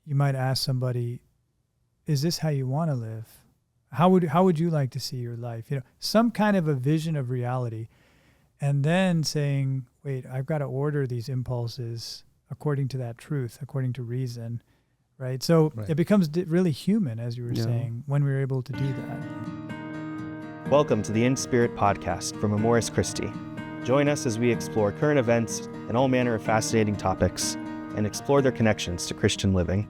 you might ask somebody, is this how you want to live? How would you like to see your life? Some kind of a vision of reality. And then saying, wait, I've got to order these impulses according to that truth, according to reason, right? So it becomes really human, as you were saying, when we're able to do that. Welcome to the Inspirit podcast from Amoris Christi. Join us as we explore current events and all manner of fascinating topics and explore their connections to Christian living.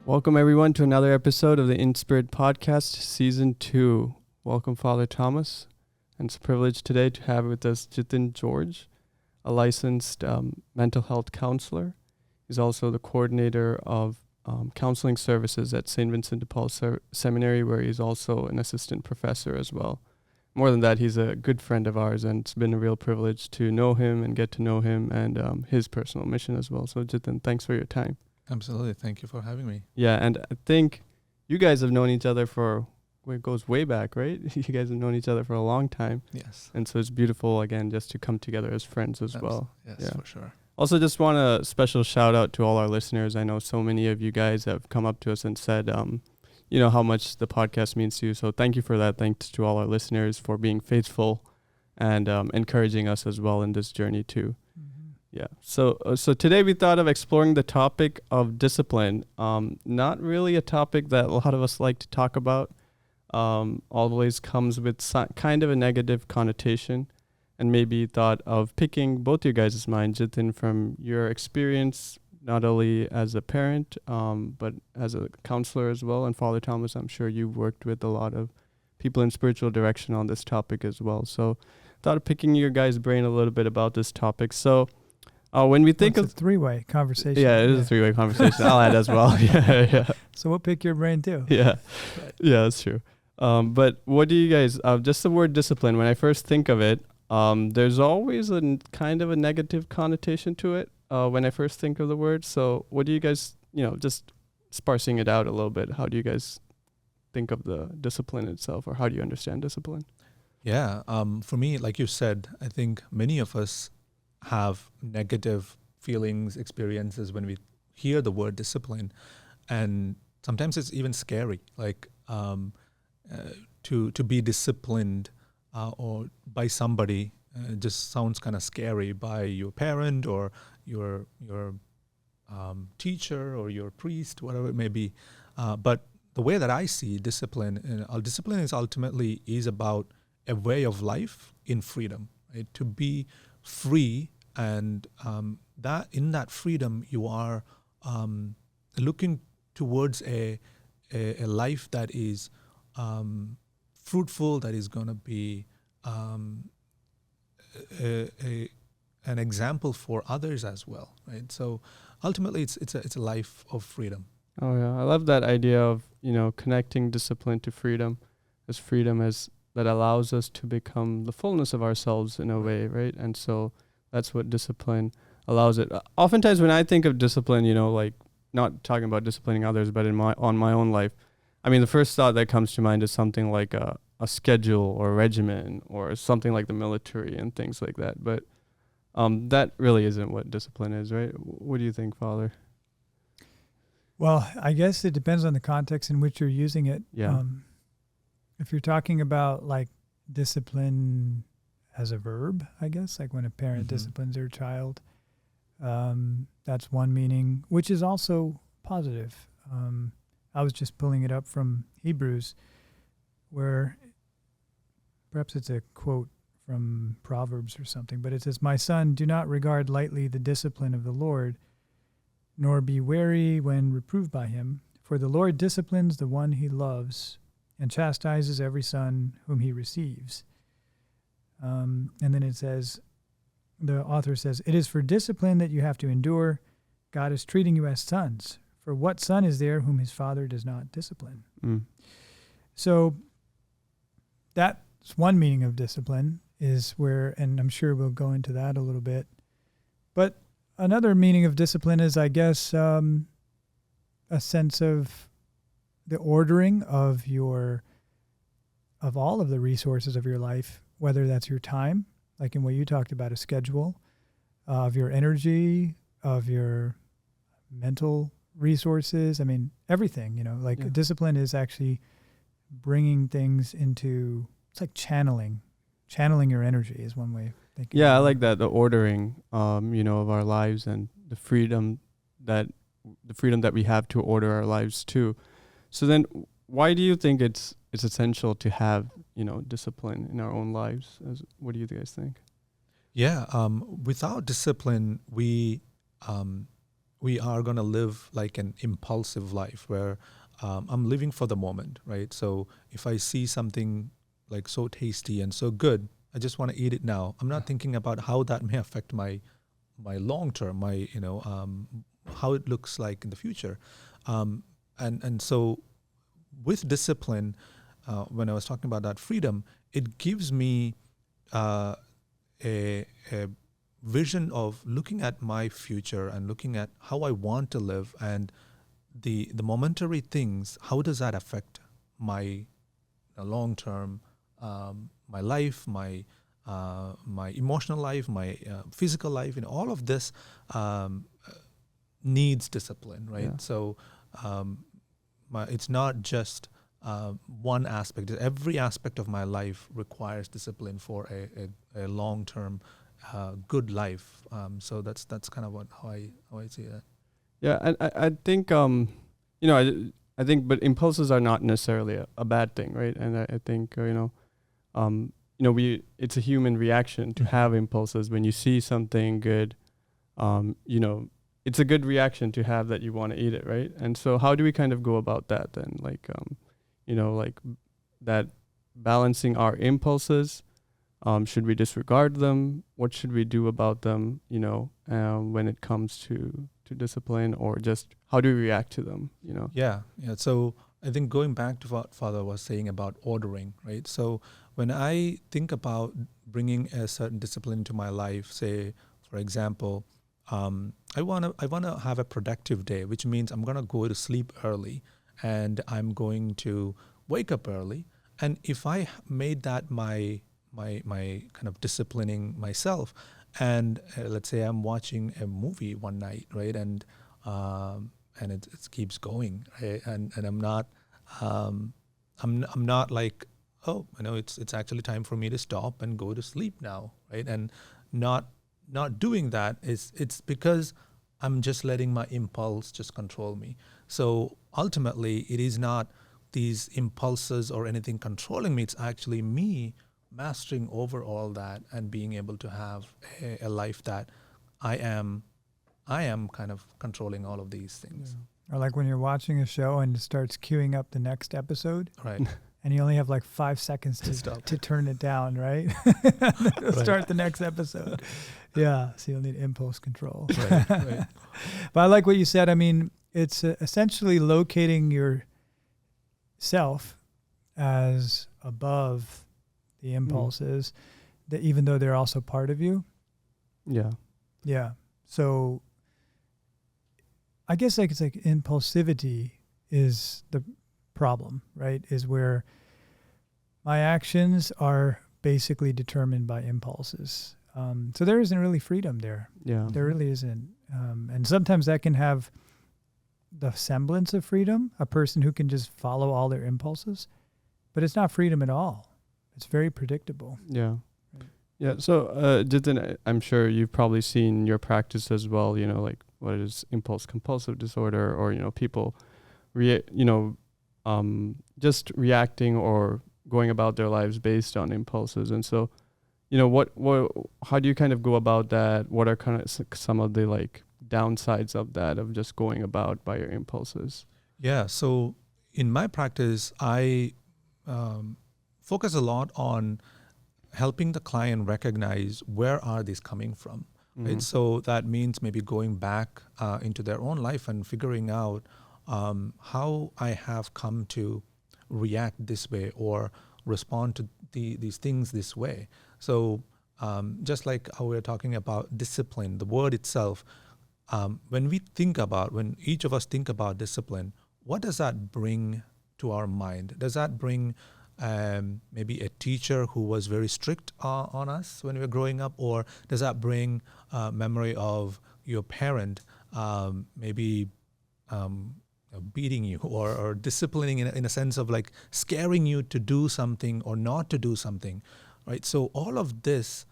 Welcome everyone to another episode of the Inspirit podcast, season 2. Welcome, Father Thomas. And it's a privilege today to have with us Jithin George, a licensed mental health counselor. He's also the coordinator of counseling services at St.Vincent de Paul Seminary, where he's also an assistant professor as well. More than that, he's a good friend of ours, and it's been a real privilege to know him and get to know him and his personal mission as well. So Jithin, thanks for your time. Absolutely. Thank you for having me. Yeah, and I think you guys have known each other it goes way back, right? You guys have known each other for a long time. Yes. And so it's beautiful, again, just to come together as friends as well. Yes, for sure. Also, just want a special shout out to all our listeners. I know so many of you guys have come up to us and said, how much the podcast means to you. So thank you for that. Thanks to all our listeners for being faithful and encouraging us as well in this journey too. Yeah. So today we thought of exploring the topic of discipline. Not really a topic that a lot of us like to talk about. Always comes with kind of a negative connotation, and maybe thought of picking both your guys' minds, Jithin, from your experience, not only as a parent, but as a counselor as well. And Father Thomas, I'm sure you've worked with a lot of people in spiritual direction on this topic as well. So thought of picking your guys' brain a little bit about this topipic. So when we think of a three-way conversation. Yeah, it is a three-way conversation. I'll add as well. Yeah. So we'll pick your brain too. Yeah, that's true. But what do you guys, just the word discipline, when I first think of it, there's always a kind of a negative connotation to it when I first think of the word. So what do you guys, just sparsing it out a little bit, how do you guys think of the discipline itself, or how do you understand discipline? Yeah, for me, like you said, I think many of us have negative feelings, experiences when we hear the word discipline, and sometimes it's even scary, like to be disciplined or by somebody just sounds kind of scary, by your parent or your teacher or your priest, whatever it may be. But the way that I see discipline, discipline is ultimately about a way of life in freedom, right? To be free, and that in that freedom you are looking towards a life that is fruitful, that is going to be an example for others as well, right? So ultimately it's a life of freedom. Oh yeah, I love that idea of connecting discipline to freedom as that allows us to become the fullness of ourselves in a way, right? And so that's what discipline allows it. Oftentimes when I think of discipline, like not talking about disciplining others, but on my own life, I mean, the first thought that comes to mind is something like a schedule or a regimen or something like the military and things like that. But that really isn't what discipline is, right? What do you think, Father? Well, I guess it depends on the context in which you're using it. Yeah. If you're talking about like discipline as a verb, I guess, like when a parent disciplines their child, that's one meaning, which is also positive. I was just pulling it up from Hebrews, where perhaps it's a quote from Proverbs or something, but it says, "My son, do not regard lightly the discipline of the Lord, nor be wary when reproved by him. For the Lord disciplines the one he loves and chastises every son whom he receives." And then it says, the author says, "It is for discipline that you have to endure. God is treating you as sons. For what son is there whom his father does not discipline?" So that's one meaning of discipline, is where, and I'm sure we'll go into that a little bit. But another meaning of discipline is, I guess, a sense of the ordering of all of the resources of your life, whether that's your time, like in what you talked about, a schedule, of your energy, of your mental resources. I mean, everything, like discipline is actually bringing things into, it's like channeling your energy is one way of thinking. Yeah, I like that, the ordering, of our lives, and the freedom that we have to order our lives too. So then why do you think it's essential to have, discipline in our own lives? What do you guys think? Yeah, without discipline, we are going to live like an impulsive life where I'm living for the moment, right? So if I see something like so tasty and so good, I just want to eat it now. I'm not thinking about how that may affect my long term, how it looks like in the future. And so with discipline, when I was talking about that freedom, it gives me a vision of looking at my future and looking at how I want to live, and the momentary things, how does that affect my long term, my life, my emotional life, my physical life, all of this needs discipline, right? Yeah. So it's not just one aspect. Every aspect of my life requires discipline for a long term good life. So that's kind of how I see that. Yeah, and I think I think, but impulses are not necessarily a bad thing, right? And I think it's a human reaction to have impulses. When you see something good, it's a good reaction to have that you want to eat it, right? And so how do we kind of go about that then? Like like that balancing our impulses. Should we disregard them? What should we do about them, when it comes to discipline, or just how do we react to them, Yeah. So I think going back to what Father was saying about ordering, right? So when I think about bringing a certain discipline into my life, say, for example, I want to have a productive day, which means I'm going to go to sleep early and I'm going to wake up early. And if I made that my kind of disciplining myself, and let's say I'm watching a movie one night, right, and it keeps going, right? and I'm not like, oh, it's actually time for me to stop and go to sleep now, right? And not doing that it's because I'm just letting my impulse just control me. So ultimately, it is not these impulses or anything controlling me. It's actually me mastering over all that and being able to have a life that I am kind of controlling all of these things. Yeah. Or like when you're watching a show and it starts queuing up the next episode. Right. And you only have like 5 seconds to turn it down, right? It'll start the next episode. Yeah, so you'll need impulse control. Right. But I like what you said. I mean, it's essentially locating yourself as above the impulses, that even though they're also part of you. Yeah. Yeah. So I guess it's like impulsivity is the problem, right? Is where my actions are basically determined by impulses. So there isn't really freedom there. Yeah. There really isn't. And sometimes that can have the semblance of freedom, a person who can just follow all their impulses, but it's not freedom at all. It's very predictable. Yeah. Right. Yeah. So, Jithin, I'm sure you've probably seen your practice as well, like what is impulse compulsive disorder, or, people, just reacting or going about their lives based on impulses. And so, how do you kind of go about that? What are kind of some of the like downsides of that, of just going about by your impulses? Yeah. So in my practice, I focus a lot on helping the client recognize where are these coming from, right? So that means maybe going back into their own life and figuring out how I have come to react this way or respond to these things this way. So just like how we're talking about discipline, the word itself, when each of us think about discipline, what does that bring to our mind? Does that bring maybe a teacher who was very strict on us when we were growing up, or does that bring memory of your parent maybe beating you or disciplining in a sense of like scaring you to do something or not to do something, right? So all of this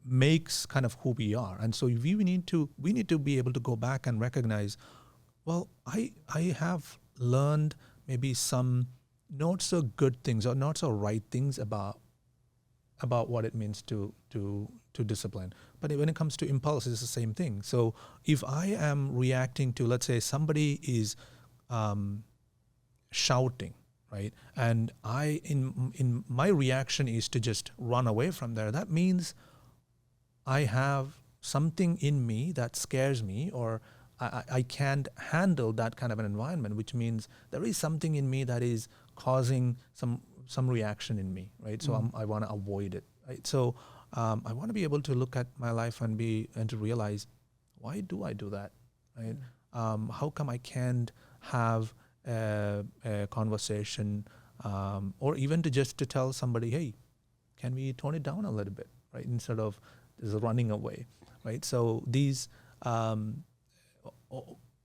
makes kind of who we are, and so we need to be able to go back and recognize, well, I have learned maybe some not so good things or not so right things about what it means to discipline. But when it comes to impulse, it's the same thing. So if I am reacting to, let's say, somebody is shouting, right, and I in my reaction is to just run away from there, that means I have something in me that scares me, or I can't handle that kind of an environment, which means there is something in me that is causing some reaction in me, right? So I want to avoid it, right? So I want to be able to look at my life and to realize, why do I do that, right? How come I can't have a conversation, or even to tell somebody, hey, can we tone it down a little bit, right? Instead of just running away, right? So these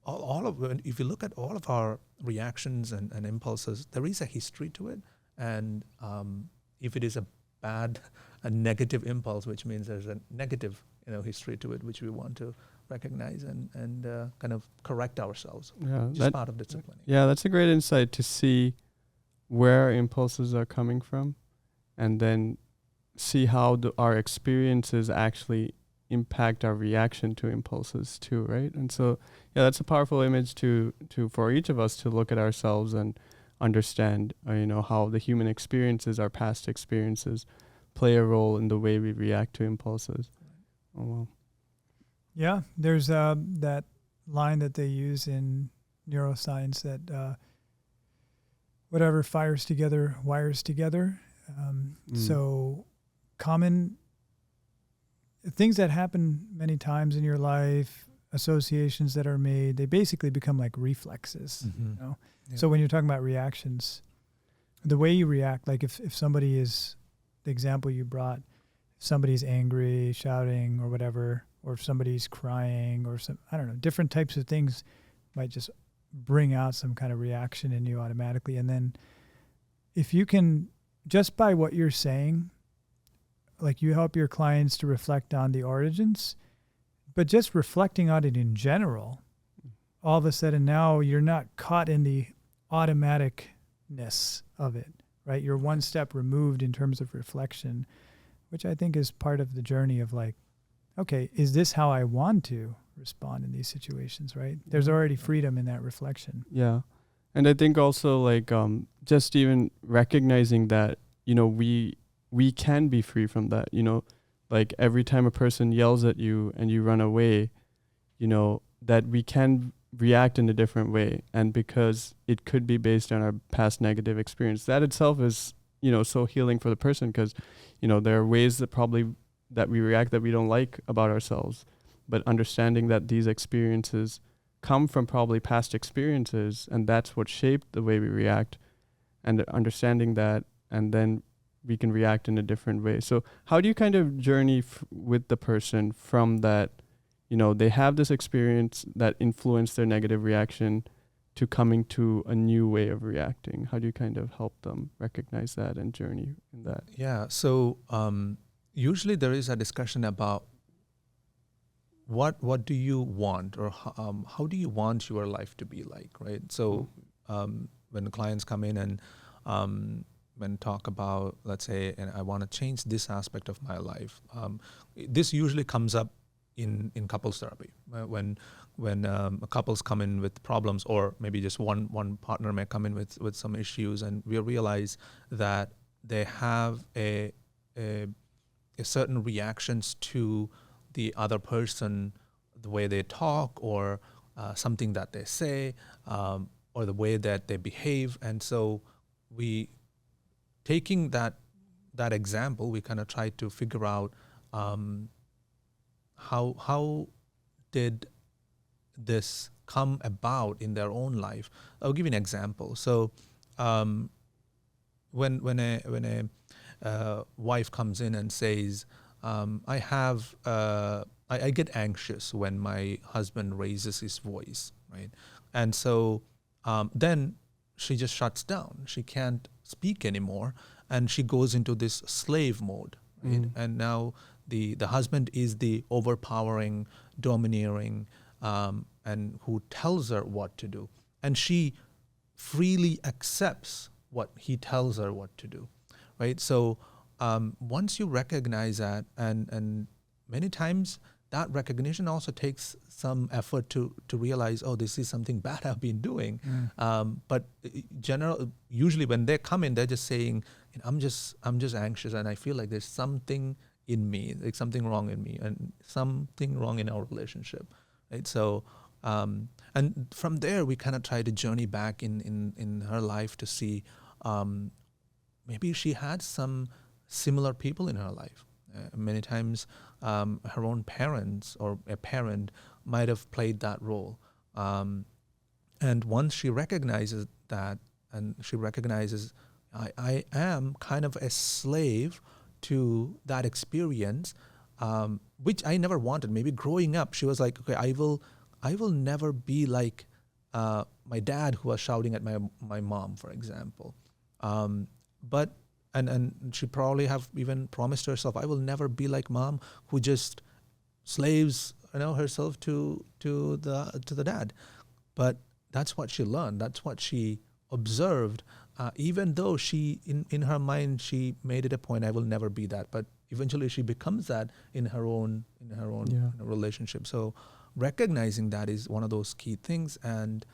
all of, if you look at all of our reactions and impulses, there is a history to it. And if it is a negative impulse, which means there's a negative history to it, which we want to recognize and kind of correct ourselves. Yeah, just part of disciplining. Yeah, that's a great insight to see where our impulses are coming from, and then see how our experiences actually impact our reaction to impulses too, right? And so, yeah, that's a powerful image to for each of us to look at ourselves and understand, how the human experiences, our past experiences, play a role in the way we react to impulses. Oh, wow. Yeah, there's that line that they use in neuroscience that whatever fires together wires together. So common things that happen many times in your life, associations that are made, they basically become like reflexes. Yeah. So when you're talking about reactions, the way you react, like if somebody is, the example you brought, if somebody's angry, shouting or whatever, or if somebody's crying or I don't know, different types of things might just bring out some kind of reaction in you automatically. And then if you can, just by what you're saying, like you help your clients to reflect on the origins, but just reflecting on it in general, all of a sudden now you're not caught in the automaticness of it, right? You're one step removed in terms of reflection, which I think is part of the journey of like, okay, is this how I want to respond in these situations, right? There's already freedom in that reflection. Yeah. And I think also like just even recognizing that, we can be free from that, like every time a person yells at you and you run away, that we can react in a different way. And because it could be based on our past negative experience, that itself is, so healing for the person, because, there are ways that we react that we don't like about ourselves, but understanding that these experiences come from probably past experiences, and that's what shaped the way we react, and understanding that, and then we can react in a different way. So how do you kind of journey with the person from that, they have this experience that influenced their negative reaction to coming to a new way of reacting? How do you kind of help them recognize that and journey in that? Yeah. So usually there is a discussion about what do you want, or how do you want your life to be like, right? So when the clients come in and when talk about, let's say, and I want to change this aspect of my life, this usually comes up in couples therapy when couples come in with problems, or maybe just one partner may come in with some issues, and we realize that they have a certain reactions to the other person, the way they talk, or something that they say, or the way that they behave. And so we, taking that example, we kind of try to figure out how did this come about in their own life. I'll give you an example. So when a wife comes in and says, I get anxious when my husband raises his voice, right? And so then she just shuts down. She can't speak anymore, and she goes into this slave mode, right? And now the husband is the overpowering, domineering, and who tells her what to do, and she freely accepts what he tells her what to do, right? So once you recognize that, and many times that recognition also takes some effort to realize, oh, this is something bad I've been doing. But usually when they come in, they're just saying, I'm just anxious, and I feel like there's something in me, like something wrong in me, and something wrong in our relationship, right? So and from there we kind of try to journey back in her life to see maybe she had some similar people in her life. Many times her own parents or a parent might have played that role. And once she recognizes that, and she recognizes I am kind of a slave to that experience, which I never wanted. Maybe growing up, she was like, okay, I will never be like my dad who was shouting at my mom, for example. But she probably have even promised herself, I will never be like mom who just slaves herself to the dad. But that's what she learned. That's what she observed. Even though she in her mind she made it a point, I will never be that. But eventually she becomes that in her own relationship. So recognizing that is one of those key things, and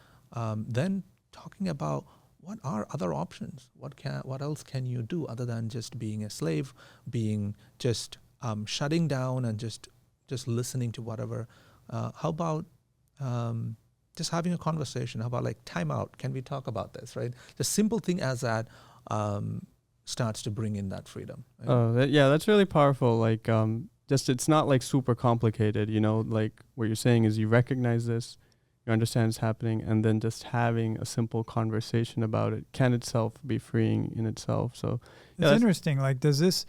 then talking about what are other options. What else can you do other than just being a slave, being just shutting down and just listening to whatever. How about just having a conversation? How about like time out? Can we talk about this, right? The simple thing as that starts to bring in that freedom. Right? That's really powerful. Like just it's not like super complicated, like what you're saying is you recognize this, you understand it's happening, and then just having a simple conversation about it can itself be freeing in itself. So it's interesting. Like, does this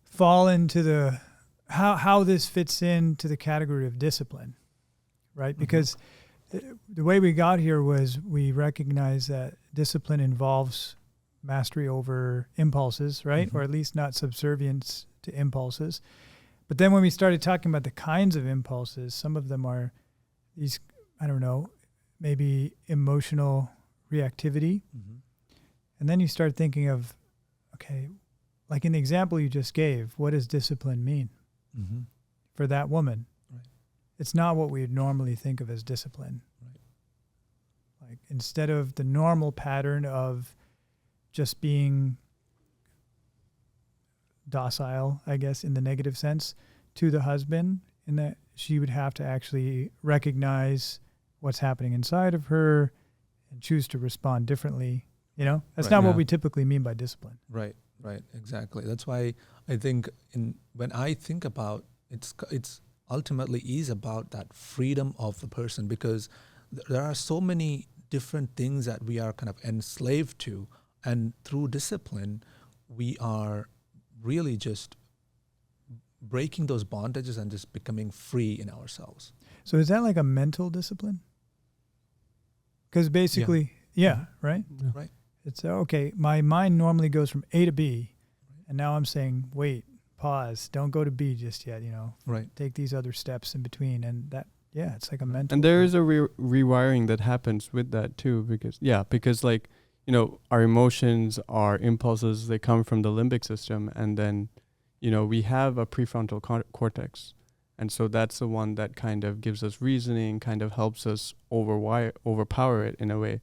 fall into the how this fits into the category of discipline, right? Mm-hmm. Because the way we got here was we recognize that discipline involves mastery over impulses, right? Mm-hmm. Or at least not subservience to impulses. But then when we started talking about the kinds of impulses, some of them are these, maybe emotional reactivity. Mm-hmm. And then you start thinking of, okay, like in the example you just gave, what does discipline mean mm-hmm. for that woman? Right. It's not what we would normally think of as discipline. Right. Like instead of the normal pattern of just being docile, I guess, in the negative sense, to the husband, in that she would have to actually recognize what's happening inside of her and choose to respond differently. That's not what we typically mean by discipline. Right, exactly. That's why I think when I think about it's ultimately is about that freedom of the person, because there are so many different things that we are kind of enslaved to, and through discipline, we are really just breaking those bondages and just becoming free in ourselves. So is that like a mental discipline? Because basically, right? Yeah. Right. It's okay, my mind normally goes from A to B, and now I'm saying, wait, pause, don't go to B just yet, Right. Take these other steps in between, and that, it's like a mental. And there is a rewiring that happens with that too, because like, our emotions, our impulses, they come from the limbic system, and then, we have a prefrontal cortex. And so that's the one that kind of gives us reasoning, kind of helps us overpower it in a way.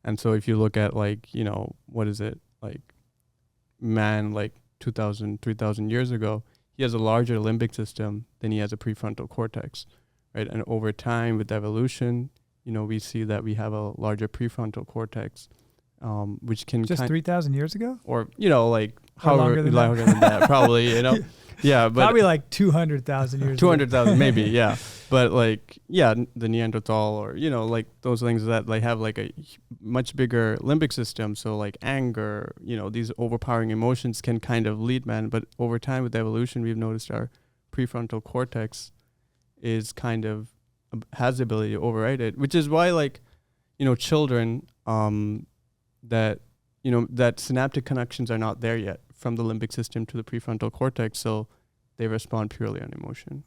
And so if you look at like, what is it? Like man, like 2,000, 3,000 years ago, he has a larger limbic system than he has a prefrontal cortex, right? And over time with evolution, we see that we have a larger prefrontal cortex, which can just 3,000 years ago? Or, like how longer than that, probably, Yeah, but probably like 200,000 years. 200,000 maybe, yeah. But like, the Neanderthal, or like those things that like have like a much bigger limbic system. So like anger, these overpowering emotions can kind of lead man. But over time with evolution, we've noticed our prefrontal cortex is kind of has the ability to override it, which is why, like, children, that synaptic connections are not there yet from the limbic system to the prefrontal cortex, so they respond purely on emotion,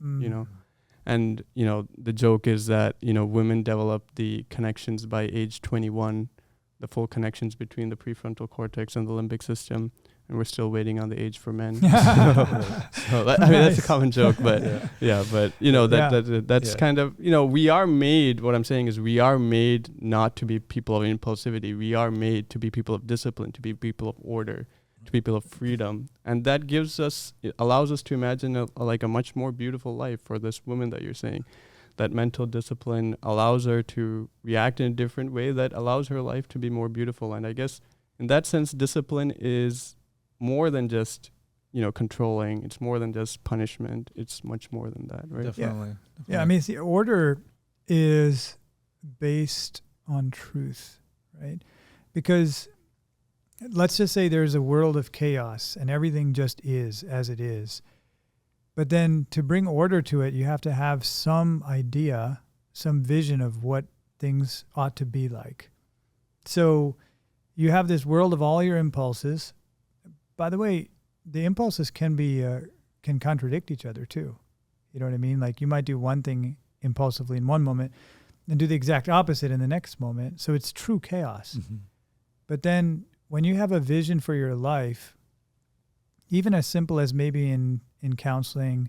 And, the joke is that, women develop the connections by age 21, the full connections between the prefrontal cortex and the limbic system, and we're still waiting on the age for men. That's a common joke, but that's kind of, we are made, what I'm saying is we are made not to be people of impulsivity. We are made to be people of discipline, to be people of order, to be people of freedom. And that allows us to imagine a much more beautiful life for this woman that you're saying. That mental discipline allows her to react in a different way that allows her life to be more beautiful. And I guess in that sense, discipline is more than just, controlling. It's more than just punishment. It's much more than that, right? Definitely. Yeah, I mean, the order is based on truth, right? Because let's just say there's a world of chaos and everything just is as it is. But then to bring order to it, you have to have some idea, some vision of what things ought to be like. So you have this world of all your impulses. By the way, the impulses can contradict each other too. You know what I mean? Like you might do one thing impulsively in one moment and do the exact opposite in the next moment. So it's true chaos. Mm-hmm. But then when you have a vision for your life, even as simple as maybe in counseling,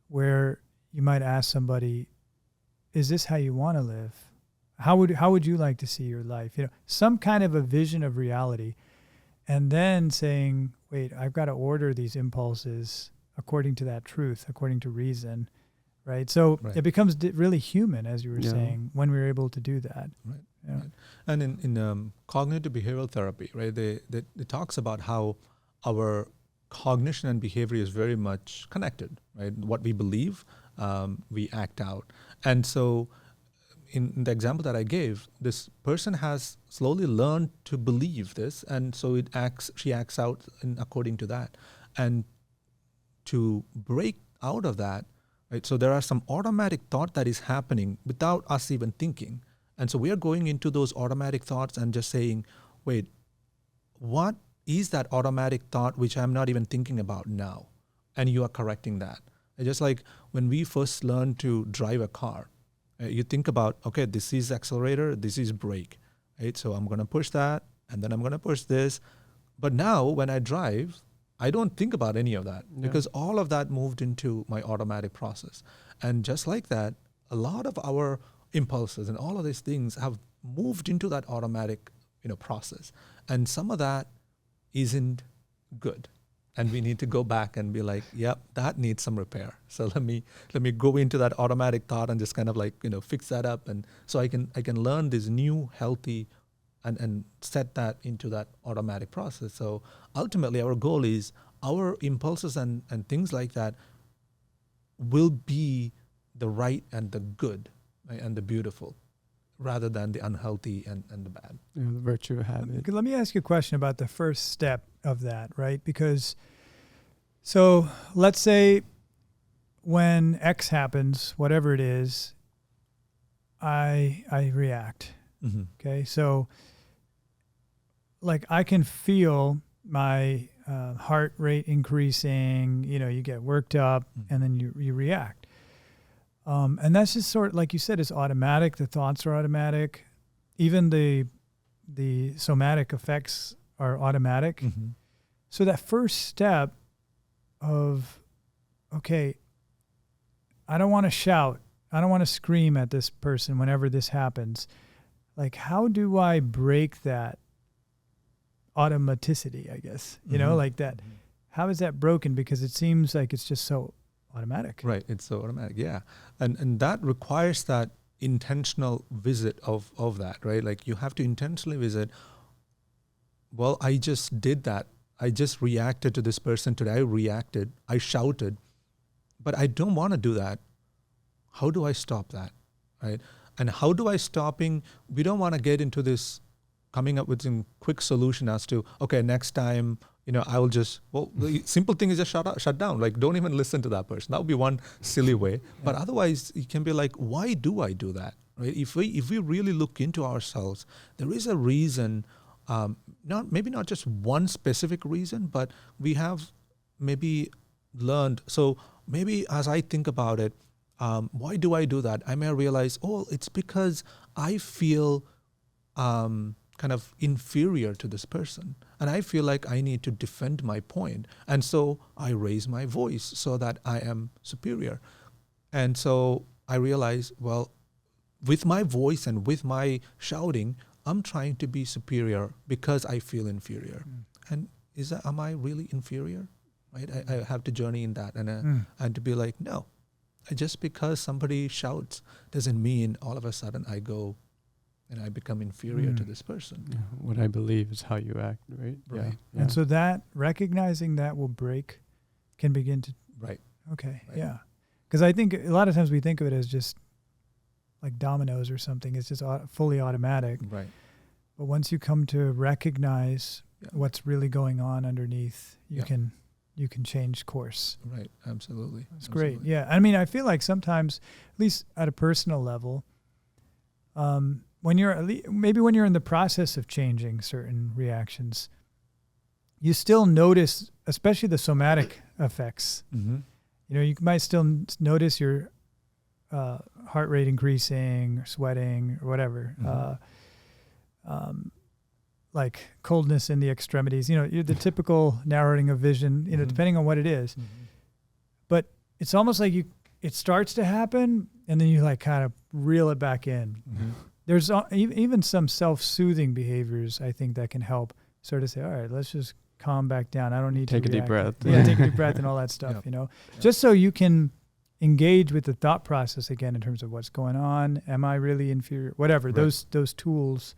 where you might ask somebody, is this how you want to live? How would you like to see your life? Some kind of a vision of reality. And then saying, wait, I've got to order these impulses according to that truth, according to reason, right? So It becomes really human, as you were saying, when we're able to do that. Right. Yeah. Right. And in cognitive behavioral therapy, right, it talks about how our cognition and behavior is very much connected, right? What we believe, we act out. And so in the example that I gave, this person has slowly learned to believe this, and so she acts out according to that. And to break out of that, right, so there are some automatic thought that is happening without us even thinking. And so we are going into those automatic thoughts and just saying, wait, what is that automatic thought which I'm not even thinking about now? And you are correcting that. And just like when we first learn to drive a car, you think about, okay, this is accelerator, this is brake, right? So I'm going to push that, and then I'm going to push this. But now when I drive, I don't think about any of that because all of that moved into my automatic process. And just like that, a lot of our impulses and all of these things have moved into that automatic, process. And some of that isn't good. And we need to go back and be like, yep, that needs some repair. So let me go into that automatic thought and just kind of like, fix that up. And so I can learn this new healthy and set that into that automatic process. So ultimately our goal is our impulses and things like that will be the right and the good, right, and the beautiful, rather than the unhealthy and the bad. The virtue habit. Let me ask you a question about the first step of that, right? Because, so let's say when X happens, whatever it is, I react. Mm-hmm. Okay, so like I can feel my heart rate increasing, you get worked up, and then you react. And that's just sort of, like you said, it's automatic. The thoughts are automatic. Even the somatic effects are automatic. Mm-hmm. So that first step of, okay, I don't want to shout. I don't want to scream at this person whenever this happens. Like, how do I break that automaticity, I guess? Like that. Mm-hmm. How is that broken? Because it seems like it's just so automatic. Right. It's so automatic. Yeah. And that requires that intentional visit of that, right? Like you have to intentionally visit, well, I just did that. I just reacted to this person today. I shouted, but I don't want to do that. How do I stop that? Right. And how do I stopping? We don't want to get into this coming up with some quick solution as to, okay, next time, I will just, the simple thing is just shut down. Like, don't even listen to that person. That would be one silly way. But otherwise, you can be like, why do I do that? Right? If we really look into ourselves, there is a reason, not just one specific reason, but we have maybe learned. So maybe as I think about it, why do I do that? I may realize, it's because I feel kind of inferior to this person. And I feel like I need to defend my point. And so I raise my voice so that I am superior. And so I realize, with my voice and with my shouting, I'm trying to be superior because I feel inferior. And am I really inferior? Right? I have to journey in that and to be like, no, just because somebody shouts doesn't mean all of a sudden I go and I become inferior to this person. Yeah, what I believe is how you act, right? Right. Yeah. And so that recognizing that can begin to. Right. Okay. Right. Yeah. Because I think a lot of times we think of it as just like dominoes or something. It's just fully automatic. Right. But once you come to recognize what's really going on underneath, you can change course. Right. Absolutely. That's great. Yeah. I mean, I feel like sometimes, at least at a personal level, when you're in the process of changing certain reactions, you still notice, especially the somatic effects. Mm-hmm. You might still notice your heart rate increasing, or sweating, or whatever. Mm-hmm. Like coldness in the extremities. You're the typical narrowing of vision. Depending on what it is. Mm-hmm. But it's almost like it starts to happen, and then you like kind of reel it back in. Mm-hmm. There's even some self-soothing behaviors, I think, that can help sort of say, all right, let's just calm back down. I don't need to take a deep breath. Yeah, take a deep breath and all that stuff, just so you can engage with the thought process again in terms of what's going on. Am I really inferior? Whatever, right. those tools,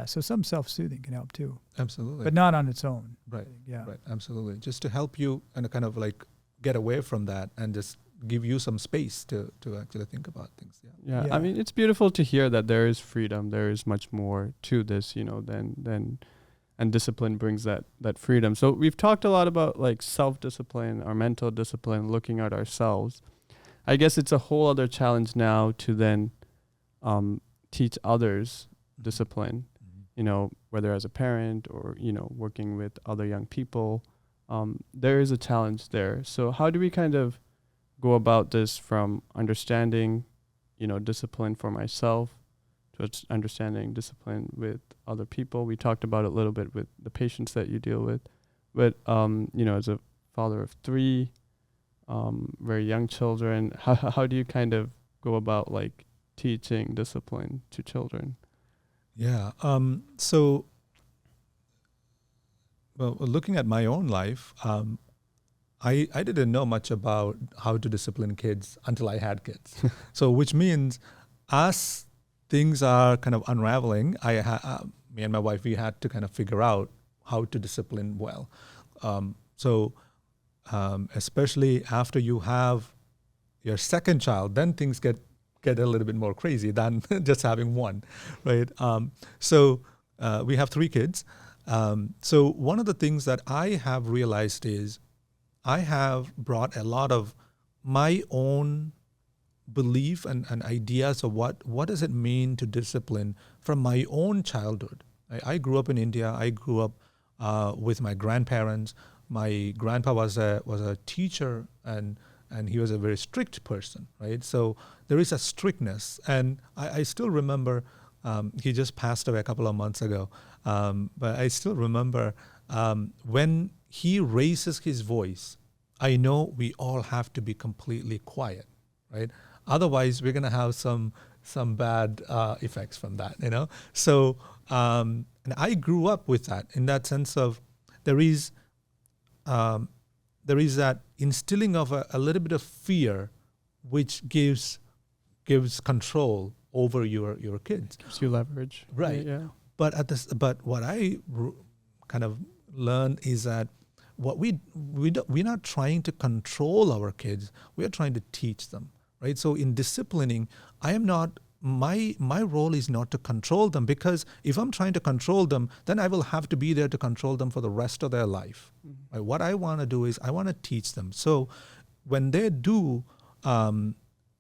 so some self-soothing can help too. Absolutely. But not on its own. Right. Yeah. Right. Absolutely. Just to help you and kind of like get away from that and just give you some space to actually think about things. Yeah. I mean, it's beautiful to hear that there is freedom. There is much more to this, and discipline brings that freedom. So we've talked a lot about like self-discipline, our mental discipline, looking at ourselves. I guess it's a whole other challenge now to then teach others discipline, whether as a parent or, working with other young people. There is a challenge there. So how do we kind of go about this from understanding, discipline for myself to understanding discipline with other people? We talked about it a little bit with the patients that you deal with, but, as a father of 3, very young children, how do you kind of go about like teaching discipline to children? Yeah. So, looking at my own life, I didn't know much about how to discipline kids until I had kids. So, which means as things are kind of unraveling, me and my wife, we had to kind of figure out how to discipline well. Especially after you have your second child, then things get a little bit more crazy than just having one, right? We have 3 kids. So one of the things that I have realized is I have brought a lot of my own belief and ideas of what does it mean to discipline from my own childhood. I grew up in India. I grew up with my grandparents. My grandpa was a teacher and he was a very strict person, right? So there is a strictness, and I still remember. He just passed away a couple of months ago, but I still remember when he raises his voice, I know we all have to be completely quiet, right? Otherwise, we're gonna have some bad effects from that, So, and I grew up with that in that sense of there is that instilling of a little bit of fear, which gives control over your kids. Gives you leverage, right? Yeah. But what I kind of learned is that we're not trying to control our kids. We are trying to teach them, right? So in disciplining, I am not my role is not to control them, because if I'm trying to control them, then I will have to be there to control them for the rest of their life. Right? What I want to do is I want to teach them. So when they do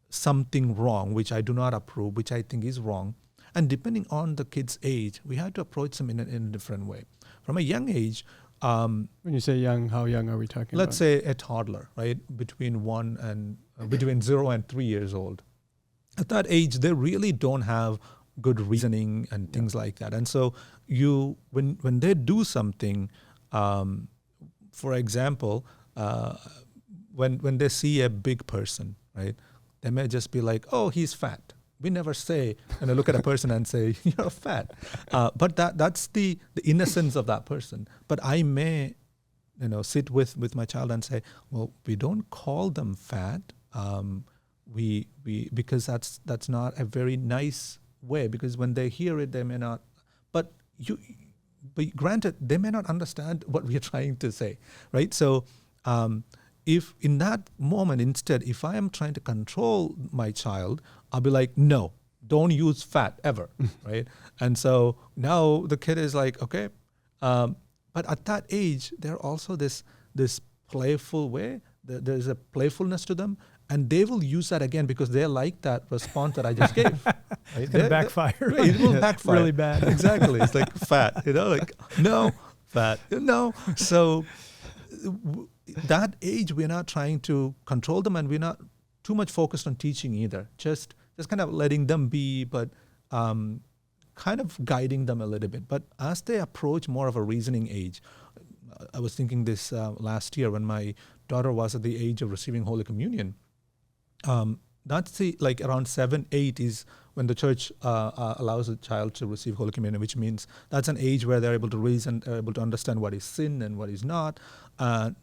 something wrong, which I do not approve, which I think is wrong, and depending on the kid's age, we have to approach them in a different way. From a young age, when you say young, how young are we talking let's say a toddler, right? Between 0 and 3 years old. At that age, they really don't have good reasoning and things like that. And so when they do something, for example, when they see a big person, right, they may just be like, oh, he's fat. We never say, and I look at a person and say, you're fat. But that's the innocence of that person. But I may, sit with my child and say, well, we don't call them fat. We because that's not a very nice way, because when they hear it, they may not. But granted, they may not understand what we are trying to say, right? So if in that moment, instead, if I am trying to control my child, I'll be like, no, don't use fat ever, right? And so now the kid is like, okay. But at that age, they're also this playful way. There's a playfulness to them. And they will use that again because they like that response that I just gave. Right? It's going to backfire. It will backfire. Really bad. Exactly. It's like fat, like, no, fat, no. So that age, we're not trying to control them, and we're not too much focused on teaching either. Just kind of letting them be, but kind of guiding them a little bit. But as they approach more of a reasoning age, I was thinking this last year when my daughter was at the age of receiving Holy Communion. That's around 7, 8 is when the church allows a child to receive Holy Communion, which means that's an age where they're able to reason, they're able to understand what is sin and what is not.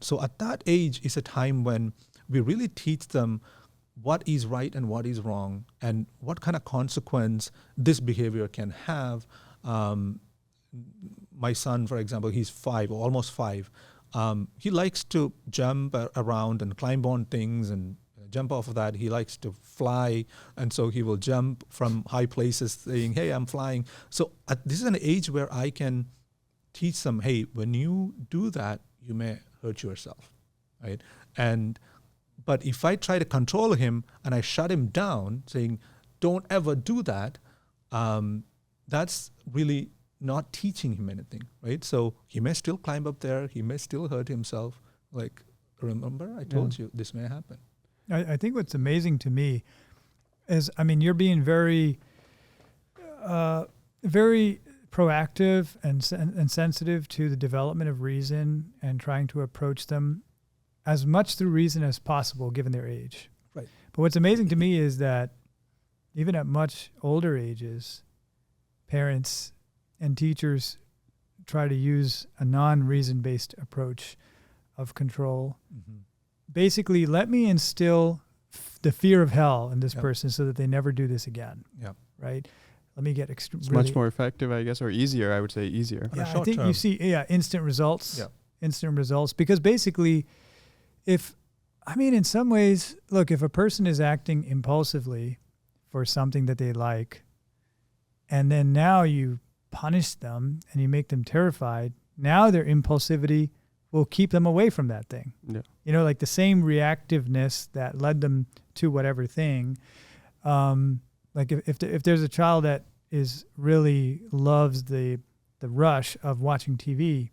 So at that age is a time when we really teach them what is right and what is wrong, and what kind of consequence this behavior can have. My son, for example, he's 5, or almost 5. He likes to jump around and climb on things and jump off of that. He likes to fly, and so he will jump from high places saying, hey, I'm flying. So this is an age where I can teach them, hey, when you do that, you may hurt yourself, right? But if I try to control him and I shut him down saying, don't ever do that, that's really not teaching him anything, right? So he may still climb up there. He may still hurt himself. Like, remember, I told you this may happen. I think what's amazing to me is, you're being very, very proactive and sensitive to the development of reason, and trying to approach them as much through reason as possible, given their age. Right. But what's amazing to me is that even at much older ages, parents and teachers try to use a non-reason-based approach of control. Mm-hmm. Basically, let me instill the fear of hell in this person so that they never do this again. Yeah. Right? Let me get It's much more effective, I guess, or easier. I would say easier. Yeah, I think you see instant results. Yeah. Instant results. Because basically, in some ways, look, if a person is acting impulsively for something that they like, and then now you punish them and you make them terrified, now their impulsivity will keep them away from that thing. Yeah. Like the same reactiveness that led them to whatever thing. Like if there's a child that is really loves the rush of watching TV,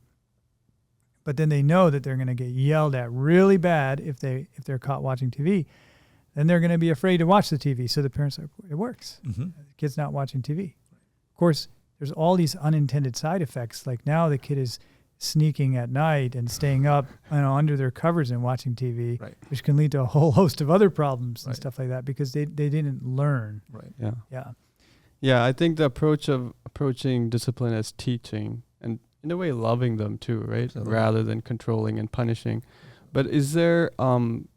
but then they know that they're going to get yelled at really bad if they're caught watching TV, then they're going to be afraid to watch the TV. So the parents are, it works. Mm-hmm. The kid's not watching TV. Of course, there's all these unintended side effects. Like now the kid is sneaking at night and staying up under their covers and watching TV, right, which can lead to a whole host of other problems and stuff like that because they didn't learn. Right. Yeah. Yeah. Yeah, I think the approach of approaching discipline as teaching and in a way loving them too, right? Absolutely. Rather than controlling and punishing. But is there,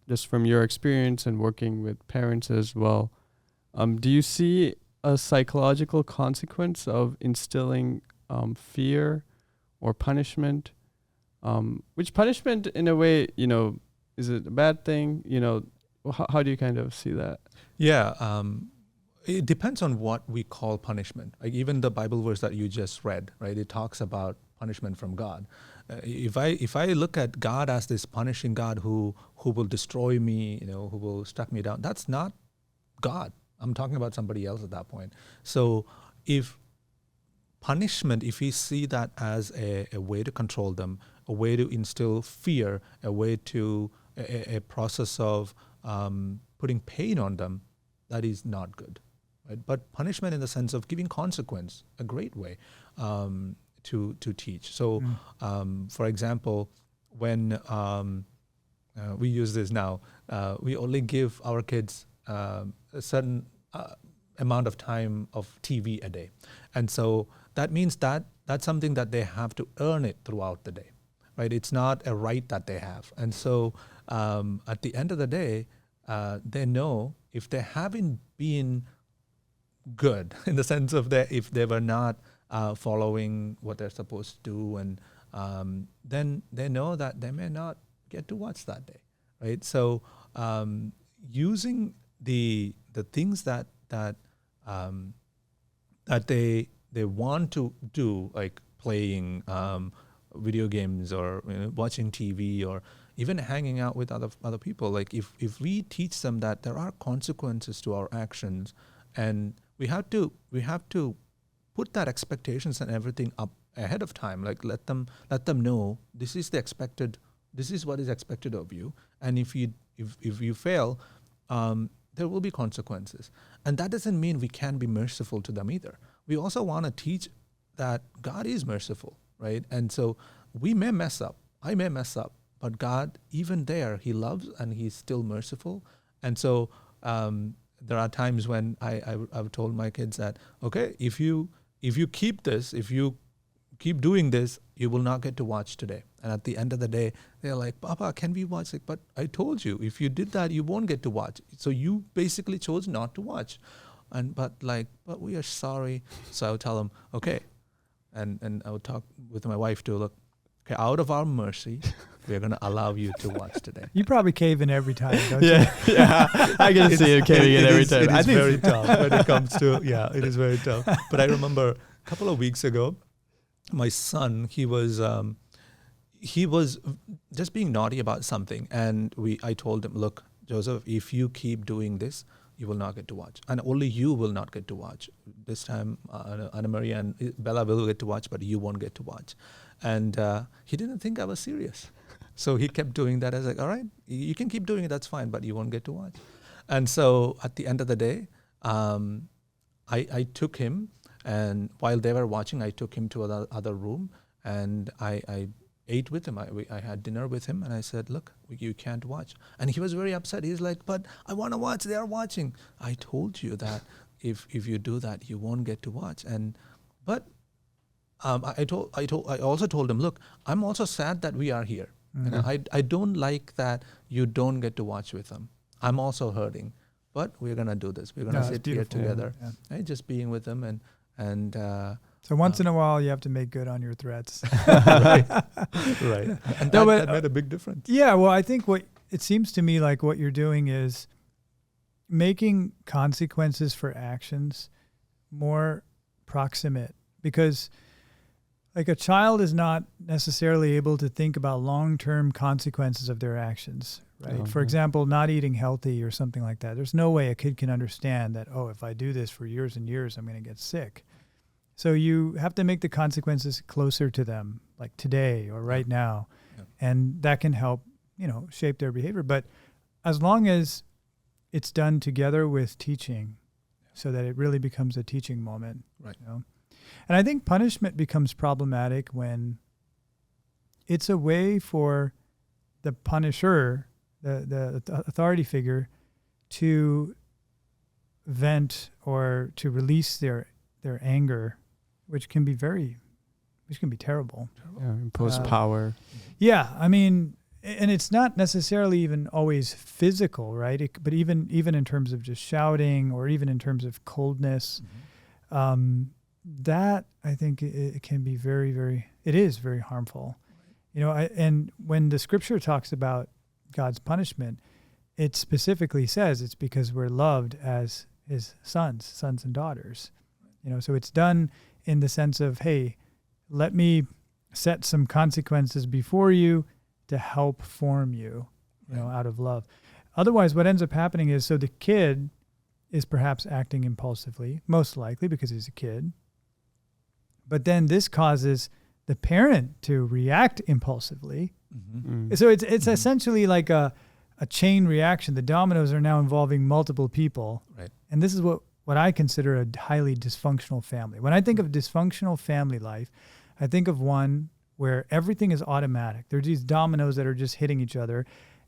just from your experience and working with parents as well, do you see a psychological consequence of instilling fear or punishment? Which punishment, in a way, is it a bad thing? How do you kind of see that? Yeah, It depends on what we call punishment. Like even the Bible verse that you just read, right? It talks about punishment from God. If I look at God as this punishing God who will destroy me, who will struck me down, that's not God. I'm talking about somebody else at that point. So if punishment, if we see that as a way to control them, a way to instill fear, a way to a process of putting pain on them, that is not good. Right? But punishment in the sense of giving consequence, a great way to teach. So, for example, when we use this now, we only give our kids a certain amount of time of TV a day. And so that means that that's something that they have to earn it throughout the day, right? It's not a right that they have. And so at the end of the day, they know if they haven't been good in the sense of if they were not following what they're supposed to do, and then they know that they may not get to watch that day, right? So using the things that they want to do, like playing video games or watching TV or even hanging out with other people. Like if we teach them that there are consequences to our actions, and we have to put that expectations and everything up ahead of time. Like let them know this is what is expected of you, and if you fail, there will be consequences. And that doesn't mean we can't be merciful to them either. We also want to teach that God is merciful, right? And so we may mess up. I may mess up, but God, even there, He loves and He's still merciful. And so there are times when I've told my kids that, okay, if you keep doing this, you will not get to watch today. And at the end of the day, they're like, Papa, can we watch? Like, but I told you, if you did that, you won't get to watch. So you basically chose not to watch. But we are sorry. So I would tell them, okay. And I would talk with my wife too, look, okay, out of our mercy, we're going to allow you to watch today. You probably cave in every time, don't you? Yeah, I can see you caving in every time. It is very tough when it comes to, it is very tough. But I remember a couple of weeks ago, my son, he was just being naughty about something. And I told him, look, Joseph, if you keep doing this, you will not get to watch. And only you will not get to watch. This time, Anna Maria and Bella will get to watch, but you won't get to watch. And he didn't think I was serious. So he kept doing that. I was like, all right, you can keep doing it, that's fine, but you won't get to watch. And so at the end of the day, I took him, and while they were watching, I took him to another room, and I ate with him. I had dinner with him, and I said, look, you can't watch. And he was very upset. He's like, but I want to watch. They are watching. I told you that if you do that, you won't get to watch. But I also told him, look, I'm also sad that we are here. Mm-hmm. And I don't like that you don't get to watch with them. I'm also hurting, but we're going to do this. We're going to sit here together, right? Just being with them. And so once in a while, you have to make good on your threats. Right. And that made a big difference. Yeah, well, I think it seems to me like what you're doing is making consequences for actions more proximate, because like a child is not necessarily able to think about long-term consequences of their actions, right? Mm-hmm. For example, not eating healthy or something like that. There's no way a kid can understand that, if I do this for years and years, I'm going to get sick. So you have to make the consequences closer to them, like today or right now. Yeah. And that can help, shape their behavior. But as long as it's done together with teaching, so that it really becomes a teaching moment. Right. And I think punishment becomes problematic when it's a way for the punisher, the authority figure, to vent or to release their anger, which can be terrible. Yeah, impose power. Yeah, I mean, and it's not necessarily even always physical, right? But even in terms of just shouting, or even in terms of coldness, that I think it can be very, very. It is very harmful, and when the Scripture talks about God's punishment, it specifically says it's because we're loved as his sons and daughters. So it's done in the sense of, hey, let me set some consequences before you to help form you, out of love. Otherwise, what ends up happening is, so the kid is perhaps acting impulsively, most likely because he's a kid. But then this causes the parent to react impulsively. Mm-hmm. So it's essentially like a chain reaction. The dominoes are now involving multiple people. Right. And this is what I consider a highly dysfunctional family. When I think of dysfunctional family life, I think of one where everything is automatic. There's these dominoes that are just hitting each other,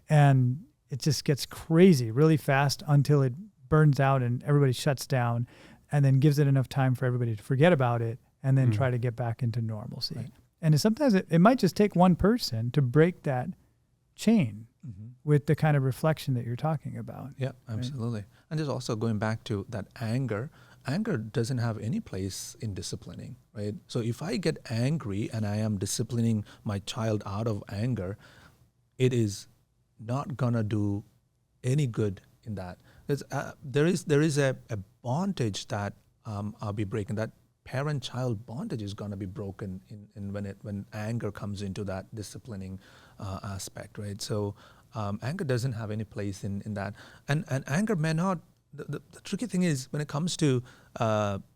and it just gets crazy really fast until it burns out and everybody shuts down, and then gives it enough time for everybody to forget about it and then try to get back into normalcy. Right. And sometimes it might just take one person to break that chain with the kind of reflection that you're talking about. Yeah, absolutely. Right? And just also going back to that anger doesn't have any place in disciplining, right? So if I get angry and I am disciplining my child out of anger, it is not gonna do any good in that. There is a bondage that I'll be breaking. That parent-child bondage is going to be broken in when anger comes into that disciplining aspect, right? So anger doesn't have any place in that, and anger may not. The tricky thing is when it comes to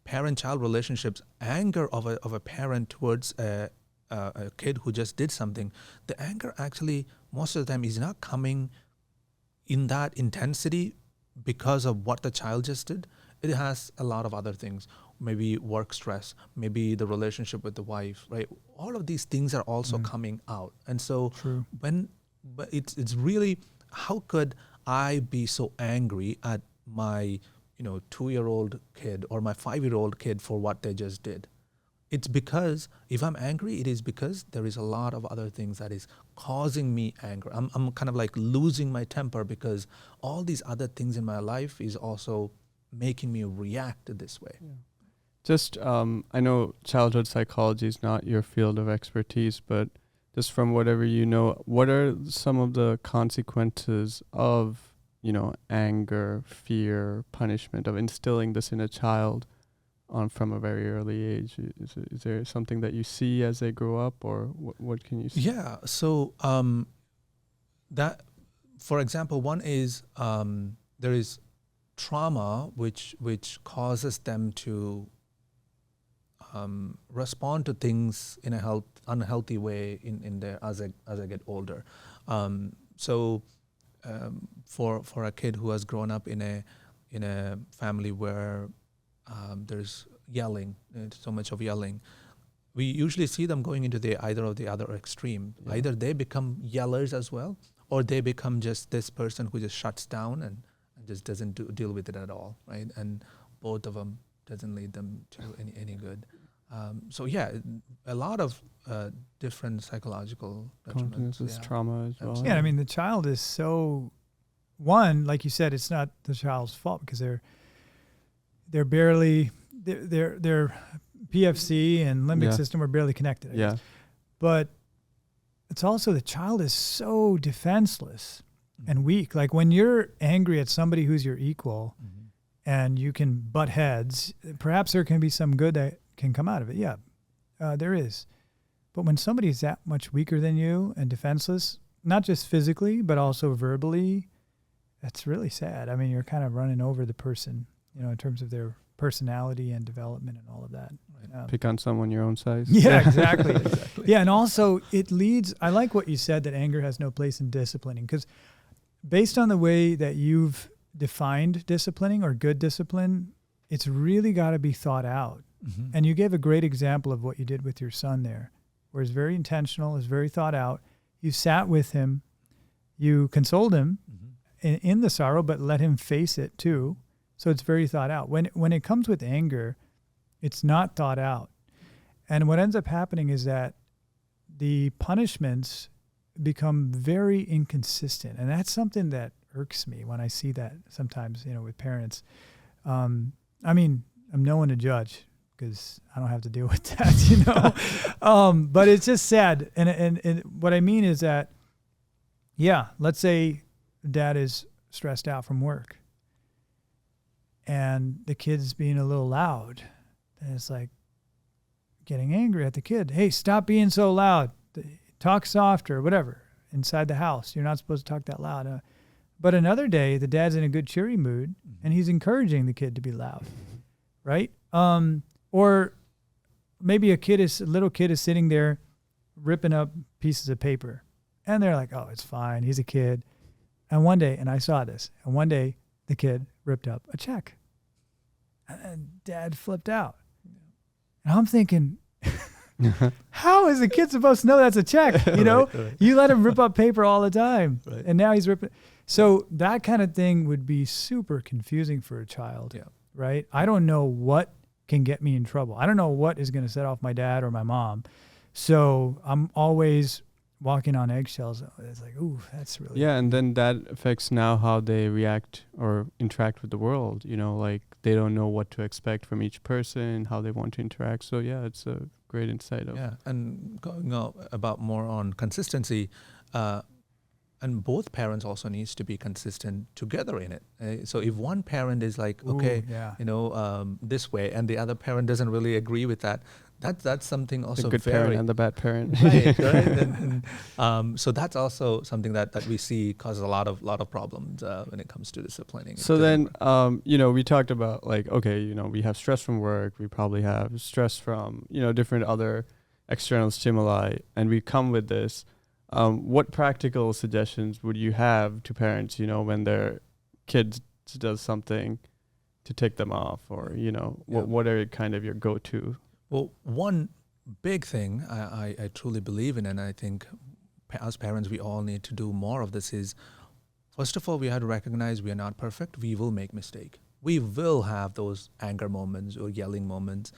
parent-child relationships, anger of a parent towards a kid who just did something, the anger actually most of the time is not coming in that intensity because of what the child just did. It has a lot of other things, maybe work stress, maybe the relationship with the wife, right? All of these things are also coming out. And so but it's really, how could I be so angry at my 2-year-old kid or my 5-year-old kid for what they just did? It's because if I'm angry, it is because there is a lot of other things that is causing me anger. I'm kind of like losing my temper because all these other things in my life is also making me react this way. Yeah. Just, I know childhood psychology is not your field of expertise, but just from whatever you know, what are some of the consequences of, anger, fear, punishment, of instilling this in a child from a very early age? Is there something that you see as they grow up, or what can you see? Yeah, so that, for example, one is there is trauma which causes them to respond to things in a unhealthy way in their as I get older. So for a kid who has grown up in a family where there's yelling, so much of yelling, we usually see them going into either of the other extreme. Yeah. Either they become yellers as well, or they become just this person who just shuts down and just doesn't deal with it at all, right? And both of them doesn't lead them to any good. So yeah, a lot of different psychological consequences, trauma as well. Yeah, I mean, the child is so, one, like you said, it's not the child's fault because they're barely, their PFC and limbic system are barely connected. I guess. But it's also the child is so defenseless and weak. Like when you're angry at somebody who's your equal and you can butt heads, perhaps there can be some good that can come out of it. Yeah, there is. But when somebody's that much weaker than you and defenseless, not just physically, but also verbally, that's really sad. I mean, you're kind of running over the person, in terms of their personality and development and all of that. Pick on someone your own size. Yeah, exactly. Exactly. Yeah, and also it leads, I like what you said, that anger has no place in disciplining, because based on the way that you've defined disciplining or good discipline, it's really got to be thought out. Mm-hmm. And you gave a great example of what you did with your son there, where it's very intentional, it's very thought out. You sat with him, you consoled him in the sorrow, but let him face it too. So it's very thought out. When it comes with anger, it's not thought out. And what ends up happening is that the punishments become very inconsistent. And that's something that irks me when I see that sometimes, with parents. I mean, I'm no one to judge because I don't have to deal with that, but it's just sad. And what I mean is that, let's say dad is stressed out from work. and the kid's being a little loud. And it's like getting angry at the kid. Hey, stop being so loud. Talk softer, whatever, inside the house. You're not supposed to talk that loud. But another day, the dad's in a good, cheery mood, and he's encouraging the kid to be loud, right? Or maybe a little kid is sitting there ripping up pieces of paper, and they're like, oh, it's fine. He's a kid. And one day, and I saw this, and one day the kid ripped up a check, and dad flipped out. And I'm thinking, how is the kid supposed to know that's a check? You know, right. You let him rip up paper all the time, right. And now he's ripping. So that kind of thing would be super confusing for a child, right? I don't know what can get me in trouble. I don't know what is going to set off my dad or my mom. So I'm always walking on eggshells. It's like, ooh, that's really... Yeah, and then that affects now how they react or interact with the world. You know, like they don't know what to expect from each person, how they want to interact. So yeah, it's a great insight of... Yeah, and going about more on consistency, and both parents also needs to be consistent together in it. So if one parent is like, okay, this way, and the other parent doesn't really agree with that, that's something also the good parent and the bad parent. Right. And so that's also something that we see causes a lot of problems when it comes to disciplining. So then, we talked about like, okay, we have stress from work, we probably have stress from, different other external stimuli, and we come with this. What practical suggestions would you have to parents, when their kids does something to tick them off, or, what are kind of your go-to? Well, one big thing I truly believe in, and I think as parents we all need to do more of this, is first of all, we have to recognize we are not perfect. We will make mistakes. We will have those anger moments or yelling moments,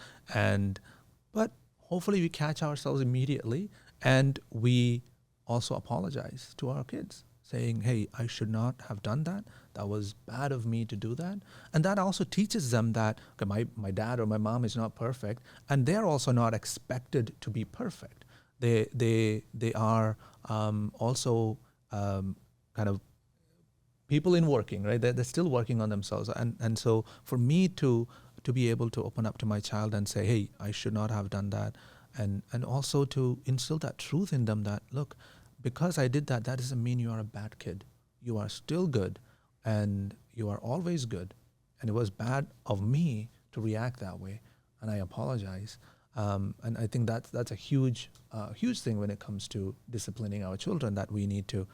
but hopefully we catch ourselves immediately, and we also apologize to our kids, saying, hey, I should not have done that. That was bad of me to do that. And that also teaches them that, okay, my dad or my mom is not perfect, and they're also not expected to be perfect. They are also kind of people in working, right? They're still working on themselves. And so for me to be able to open up to my child and say, hey, I should not have done that, and also to instill that truth in them that, look, because I did that doesn't mean you are a bad kid. You are still good, and you are always good. And it was bad of me to react that way, and I apologize. And I think that's a huge thing when it comes to disciplining our children that we need to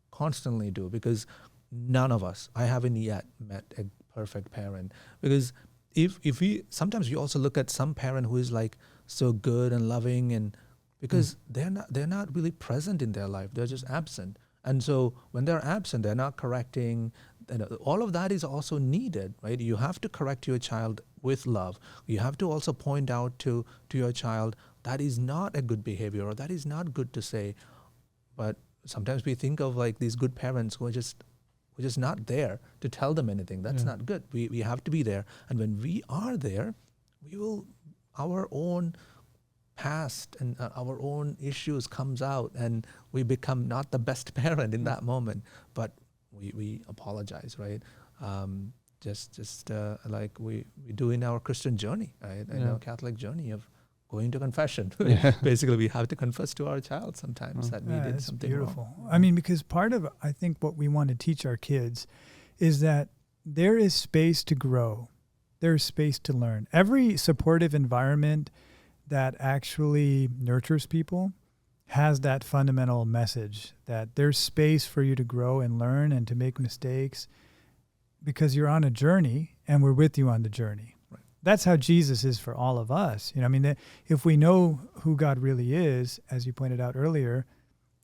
constantly do, because none of us, I haven't yet met a perfect parent. Because if we, sometimes we also look at some parent who is like so good and loving, and because they're not really present in their life, they're just absent. And so when they're absent, they're not correcting. And all of that is also needed, right? You have to correct your child with love. You have to also point out to your child that is not a good behavior, or that is not good to say. But sometimes we think of like these good parents who are just not there to tell them anything. That's not good. We have to be there. And when we are there, we will, our own past and our own issues comes out, and we become not the best parent in that moment, but we apologize, right? Just like we do in our Christian journey, right? In our Catholic journey of going to confession. Basically, we have to confess to our child sometimes that we did something beautiful. wrong. I mean, because part of, I think, what we want to teach our kids is that there is space to grow. There's space to learn. Every supportive environment that actually nurtures people has that fundamental message that there's space for you to grow and learn and to make mistakes, because you're on a journey and we're with you on the journey. Right. That's how Jesus is for all of us. I mean, if we know who God really is, as you pointed out earlier,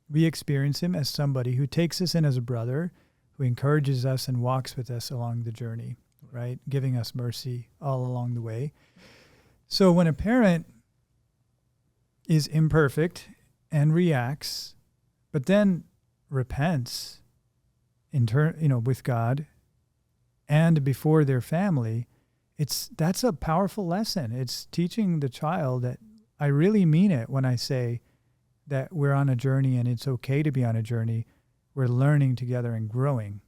we experience him as somebody who takes us in as a brother, who encourages us and walks with us along the journey, right? Giving us mercy all along the way. So when a parent is imperfect and reacts, but then repents with God and before their family, that's a powerful lesson. It's teaching the child that I really mean it when I say that we're on a journey, and it's okay to be on a journey. We're learning together and growing,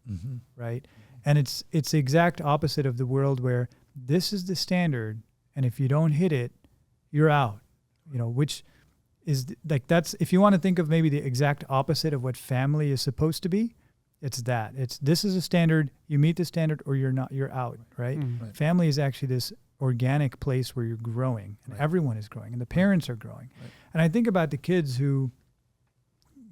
right? And it's the exact opposite of the world where this is the standard, and if you don't hit it, you're out. Which is that's, if you want to think of maybe the exact opposite of what family is supposed to be, it's that. This is a standard, you meet the standard or you're not, you're out, right? Right. Family is actually this organic place where you're growing, and everyone is growing, and the parents are growing. Right. And I think about the kids who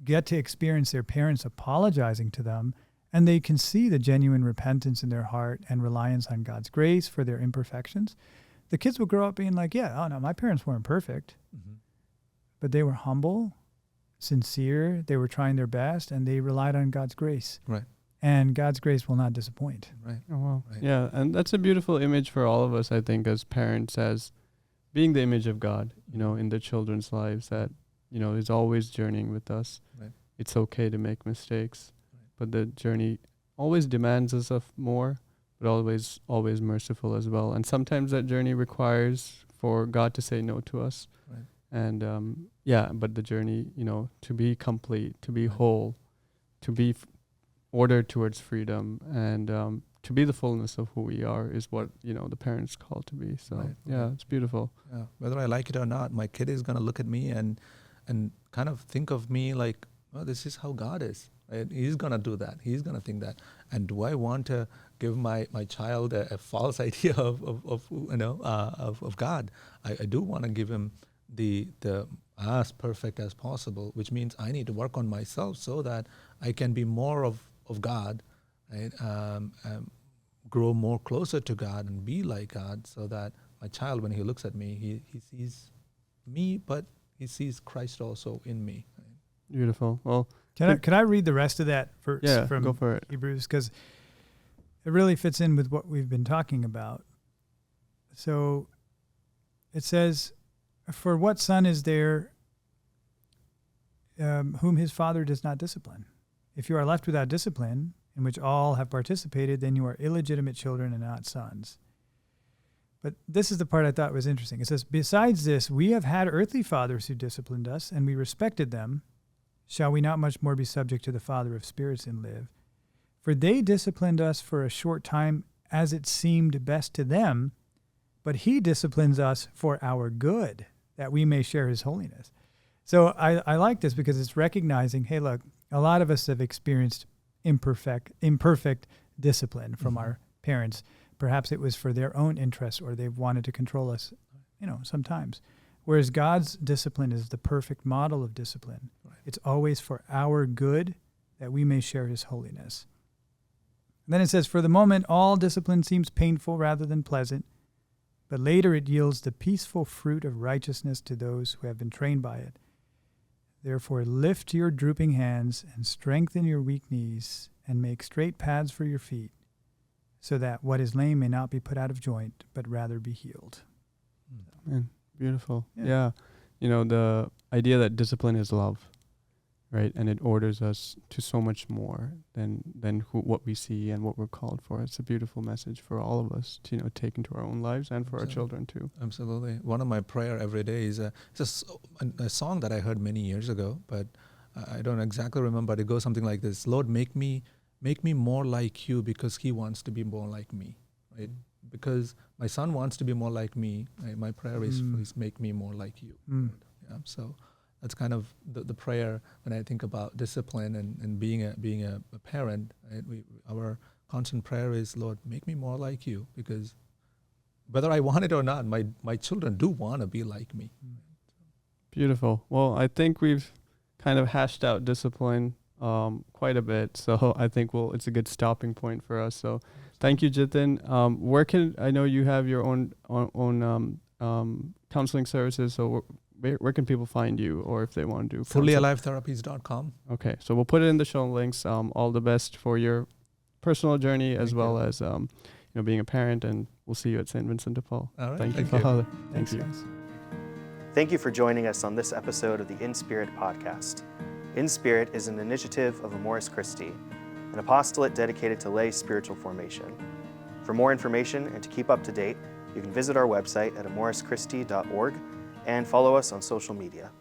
get to experience their parents apologizing to them, and they can see the genuine repentance in their heart and reliance on God's grace for their imperfections. The kids will grow up being like, yeah, oh no, my parents weren't perfect, but they were humble, sincere, they were trying their best, and they relied on God's grace. Right. And God's grace will not disappoint. Right. Oh, wow. Right. Yeah, and that's a beautiful image for all of us, I think, as parents, as being the image of God, in the children's lives that, is always journeying with us. Right. It's okay to make mistakes, but the journey always demands us of more, but always merciful as well. And sometimes that journey requires for God to say no to us. Right. And but the journey, to be complete, to be whole, to be ordered towards freedom, and to be the fullness of who we are is what, the parents call to be. So, it's beautiful. Yeah. Whether I like it or not, my kid is going to look at me and kind of think of me like, oh, this is how God is. Right? He's going to do that. He's going to think that. And do I want to give my child a false idea of God? I do want to give him the as perfect as possible, which means I need to work on myself so that I can be more of God, right? Grow more closer to God and be like God, so that my child, when he looks at me, he sees me, but he sees Christ also in me. Right? Beautiful. Well, Can I read the rest of that verse from go for it. Hebrews? Because it really fits in with what we've been talking about. So it says, for what son is there whom his father does not discipline? If you are left without discipline, in which all have participated, then you are illegitimate children and not sons. But this is the part I thought was interesting. It says, besides this, we have had earthly fathers who disciplined us, and we respected them. Shall we not much more be subject to the Father of spirits and live? For they disciplined us for a short time as it seemed best to them, but he disciplines us for our good, that we may share his holiness. So I like this because it's recognizing, hey, look, a lot of us have experienced imperfect discipline from our parents. Perhaps it was for their own interest, or they've wanted to control us, sometimes. Whereas God's discipline is the perfect model of discipline. Right. It's always for our good, that we may share his holiness. And then it says, for the moment, all discipline seems painful rather than pleasant, but later it yields the peaceful fruit of righteousness to those who have been trained by it. Therefore, lift your drooping hands and strengthen your weak knees, and make straight paths for your feet, so that what is lame may not be put out of joint, but rather be healed. Man, beautiful. Yeah. The idea that discipline is love, right? And it orders us to so much more than what we see and what we're called for. It's a beautiful message for all of us to take into our own lives and for our children too. Absolutely. One of my prayer every day is a song that I heard many years ago, but I don't exactly remember. It goes something like this: Lord, make me more like you, because he wants to be more like me, right? Because my son wants to be more like me. Right? My prayer is, please make me more like you. Yeah, so that's kind of the prayer when I think about discipline and being a parent. Right? Our constant prayer is, Lord, make me more like you, because whether I want it or not, my children do want to be like me. Beautiful. Well, I think we've kind of hashed out discipline quite a bit, so I think it's a good stopping point for us. So thank you, Jithin. I know you have your own counseling services, so where can people find you, or if they want to do fullyalivetherapies.com. Okay, so we'll put it in the show links. All the best for your personal journey, as well as being a parent, and we'll see you at St. Vincent de Paul. All right. Thank you, Father. Thanks, guys. Thank you for joining us on this episode of the Inspirit podcast. Inspirit is an initiative of Amoris Christi, an apostolate dedicated to lay spiritual formation. For more information and to keep up to date, you can visit our website at amorischristi.org and follow us on social media.